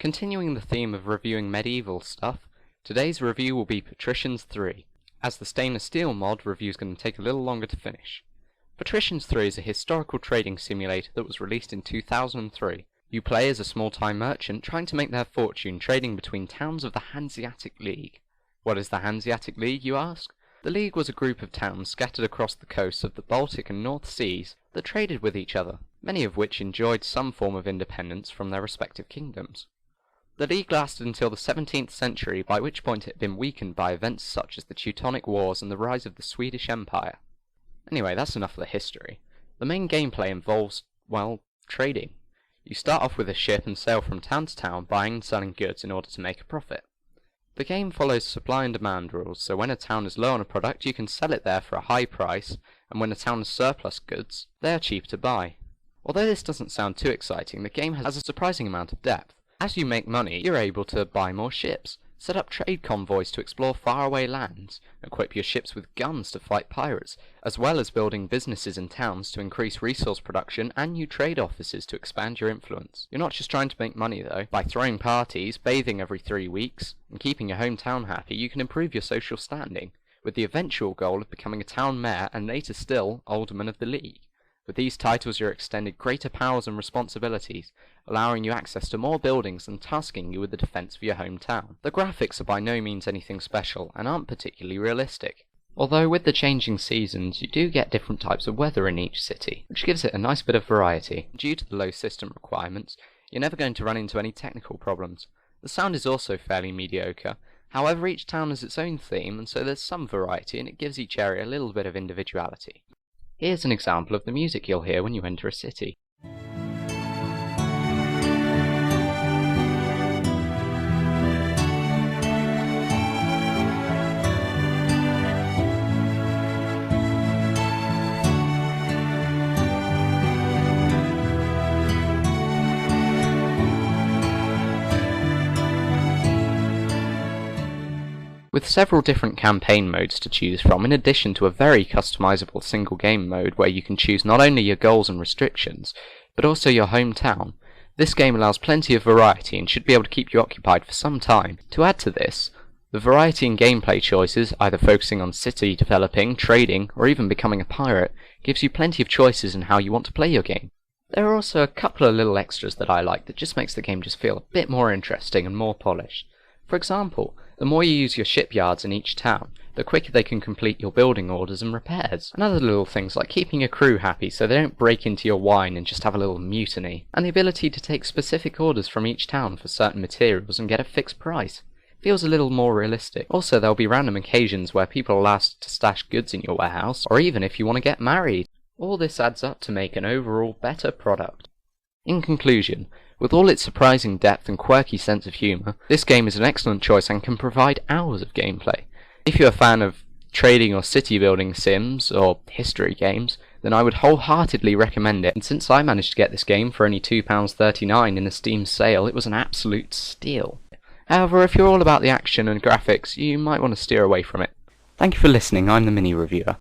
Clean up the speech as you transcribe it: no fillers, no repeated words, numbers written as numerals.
Continuing the theme of reviewing medieval stuff, today's review will be Patricians III. As the stainless steel mod, review is going to take a little longer to finish. Patricians III is a historical trading simulator that was released in 2003. You play as a small-time merchant trying to make their fortune trading between towns of the Hanseatic League. What is the Hanseatic League, you ask? The League was a group of towns scattered across the coasts of the Baltic and North Seas that traded with each other, many of which enjoyed some form of independence from their respective kingdoms. The League lasted until the 17th century, by which point it had been weakened by events such as the Teutonic Wars and the rise of the Swedish Empire. Anyway, that's enough of the history. The main gameplay involves, well, trading. You start off with a ship and sail from town to town, buying and selling goods in order to make a profit. The game follows supply and demand rules, so when a town is low on a product you can sell it there for a high price, and when a town has surplus goods, they are cheap to buy. Although this doesn't sound too exciting, the game has a surprising amount of depth. As you make money, you're able to buy more ships, set up trade convoys to explore faraway lands, equip your ships with guns to fight pirates, as well as building businesses in towns to increase resource production and new trade offices to expand your influence. You're not just trying to make money though. By throwing parties, bathing every 3 weeks, and keeping your hometown happy, you can improve your social standing, with the eventual goal of becoming a town mayor and later still, alderman of the League. With these titles you're extended greater powers and responsibilities, allowing you access to more buildings and tasking you with the defence of your hometown. The graphics are by no means anything special, and aren't particularly realistic. Although with the changing seasons, you do get different types of weather in each city, which gives it a nice bit of variety. Due to the low system requirements, you're never going to run into any technical problems. The sound is also fairly mediocre. However, each town has its own theme, and so there's some variety, and it gives each area a little bit of individuality. Here's an example of the music you'll hear when you enter a city. With several different campaign modes to choose from, in addition to a very customizable single game mode where you can choose not only your goals and restrictions, but also your hometown, this game allows plenty of variety and should be able to keep you occupied for some time. To add to this, the variety in gameplay choices, either focusing on city developing, trading, or even becoming a pirate, gives you plenty of choices in how you want to play your game. There are also a couple of little extras that I like that just makes the game just feel a bit more interesting and more polished. For example, the more you use your shipyards in each town, the quicker they can complete your building orders and repairs. And other little things like keeping your crew happy so they don't break into your wine and just have a little mutiny. And the ability to take specific orders from each town for certain materials and get a fixed price. Feels a little more realistic. Also, there'll be random occasions where people are asked to stash goods in your warehouse, or even if you want to get married. All this adds up to make an overall better product. In conclusion, with all its surprising depth and quirky sense of humour, this game is an excellent choice and can provide hours of gameplay. If you're a fan of trading or city building sims, or history games, then I would wholeheartedly recommend it, and since I managed to get this game for only £2.39 in a Steam sale, it was an absolute steal. However, if you're all about the action and graphics, you might want to steer away from it. Thank you for listening, I'm the MiniReviewer.